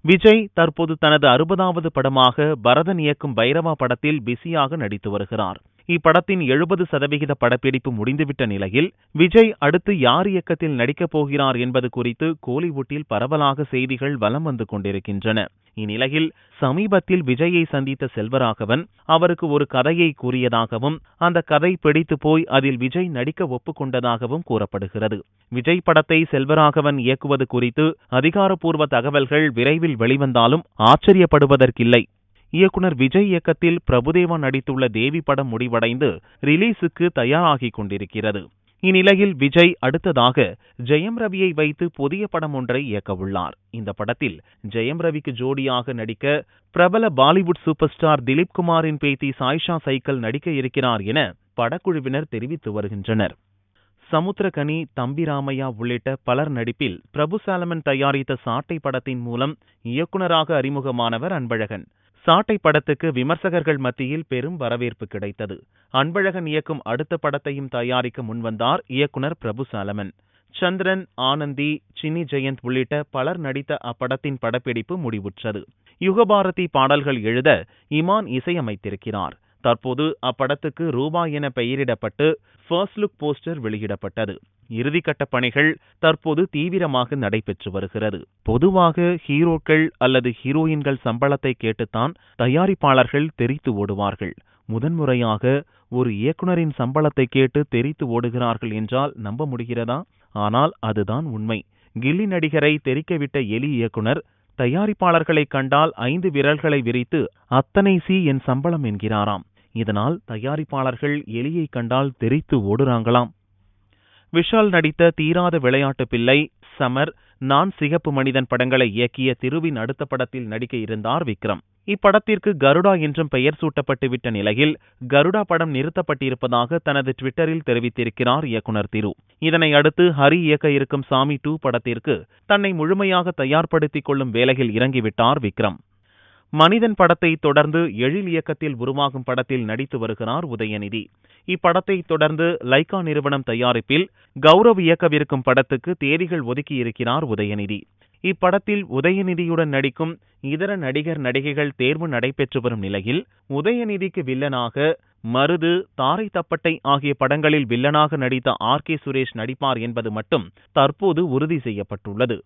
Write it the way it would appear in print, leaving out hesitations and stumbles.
விஜய் தற்போது தனது 60வது படமாக பரதன் இயக்கும் பைரவா படத்தில் பிஸியாக நடித்து வருகிறார். இப்படத்தின் 70% படப்பிடிப்பு முடிந்துவிட்ட நிலையில் விஜய் அடுத்து யார் இயக்கத்தில் நடிக்கப் போகிறார் என்பது குறித்து கோலிவுட்டில் பரவலாக செய்திகள் வலம் வந்து கொண்டிருக்கின்றன. இந்நிலையில் சமீபத்தில் விஜயை சந்தித்த செல்வராகவன் அவருக்கு ஒரு கதையை கூறியதாகவும் அந்த கதை பிடித்து போய் அதில் விஜய் நடிக்க ஒப்புக்கொண்டதாகவும் கூறப்படுகிறது. விஜய் படத்தை செல்வராகவன் இயக்குவது குறித்து அதிகாரப்பூர்வ தகவல்கள் விரைவில் வெளிவந்தாலும் ஆச்சரியப்படுவதற்கில்லை. இயக்குனர் விஜய் இயக்கத்தில் பிரபுதேவா நடித்துள்ள தேவி படம் முடிவடைந்து ரிலீஸுக்கு தயாராகிக் கொண்டிருக்கிறது. இந்நிலையில் விஜய் அடுத்ததாக ஜெயம் ரவியை வைத்து புதிய படம் ஒன்றை இயக்கவுள்ளார். இந்த படத்தில் ஜெயம் ரவிக்கு ஜோடியாக நடிக்க பிரபல பாலிவுட் சூப்பர் ஸ்டார் திலீப் குமாரின் பேத்தி சாயிஷா சைக்கல் நடிக்க இருக்கிறார் என படக்குழுவினர் தெரிவித்து வருகின்றனர். சமுத்திரகனி, தம்பி ராமையா உள்ளிட்ட பலர் நடிப்பில் பிரபு சாலமன் தயாரித்த சாட்டை படத்தின் மூலம் இயக்குனராக அறிமுகமானவர் அன்பழகன். சாட்டை படத்துக்கு விமர்சகர்கள் மத்தியில் பெரும் வரவேற்பு கிடைத்தது. அன்பழகன் இயக்கும் அடுத்த படத்தையும் தயாரிக்க முன்வந்தார் இயக்குனர் பிரபு சாலமன். சந்திரன், ஆனந்தி, சின்னி ஜெயந்த் உள்ளிட்ட பலர் நடித்த அப்படத்தின் படப்பிடிப்பு முடிவுற்றது. யுகபாரதி பாடல்கள் எழுத இமான் இசையமைத்திருக்கிறார். தற்போது அப்படத்துக்கு ரூபாய் என பெயரிடப்பட்டு ஃபர்ஸ்ட் லுக் போஸ்டர் வெளியிடப்பட்டது. இறுதிக்கட்ட பணிகள் தற்போது தீவிரமாக நடைபெற்று வருகிறது. பொதுவாக ஹீரோக்கள் அல்லது ஹீரோயின்கள் சம்பளத்தை கேட்டுத்தான் தயாரிப்பாளர்கள் தெரித்து ஓடுவார்கள். முதன்முறையாக ஒரு இயக்குனரின் சம்பளத்தை கேட்டு தெரித்து ஓடுகிறார்கள் என்றால் நம்ப முடிகிறதா? ஆனால் அதுதான் உண்மை. கில்லி நடிகரை தெரிக்கவிட்ட எலி இயக்குனர் தயாரிப்பாளர்களை கண்டால் 5 விரல்களை விரித்து அத்தனை சி என் சம்பளம் என்கிறாராம். இதனால் தயாரிப்பாளர்கள் எலியை கண்டால் தெரித்து ஓடுறாங்களாம். விஷால் நடித்த தீராத விளையாட்டு பிள்ளை, சமர், நான் சிகப்பு மனிதன் படங்களை இயக்கிய திருவின் அடுத்த படத்தில் நடிக்க இருந்தார் விக்ரம். இப்படத்திற்கு கருடா என்றும் பெயர் சூட்டப்பட்டு விட்ட நிலையில் கருடா படம் நிறுத்தப்பட்டிருப்பதாக தனது ட்விட்டரில் தெரிவித்திருக்கிறார் இயக்குனர் திரு. இதனை அடுத்து ஹரி இயக்க இருக்கும் சாமி 2 படத்திற்கு தன்னை முழுமையாக தயார்படுத்திக் கொள்ளும் வேலையில் இறங்கிவிட்டார் விக்ரம். மனிதன் படத்தை தொடர்ந்து எழில் இயக்கத்தில் உருவாகும் படத்தில் நடித்து வருகிறார் உதயநிதி. இப்படத்தை தொடர்ந்து லைகா நிறுவனம் தயாரிப்பில் கௌரவ் இயக்கவிருக்கும் படத்துக்கு தேதிகள் ஒதுக்கியிருக்கிறார் உதயநிதி. இப்படத்தில் உதயநிதியுடன் நடிக்கும் இதர நடிகர் நடிகைகள் தேர்வு நடைபெற்று வரும் நிலையில் உதயநிதிக்கு வில்லனாக மருது, தாரை தப்பட்டை ஆகிய படங்களில் வில்லனாக நடித்த RK சுரேஷ் நடிப்பார் என்பது மட்டும் தற்போது உறுதி செய்யப்பட்டுள்ளது.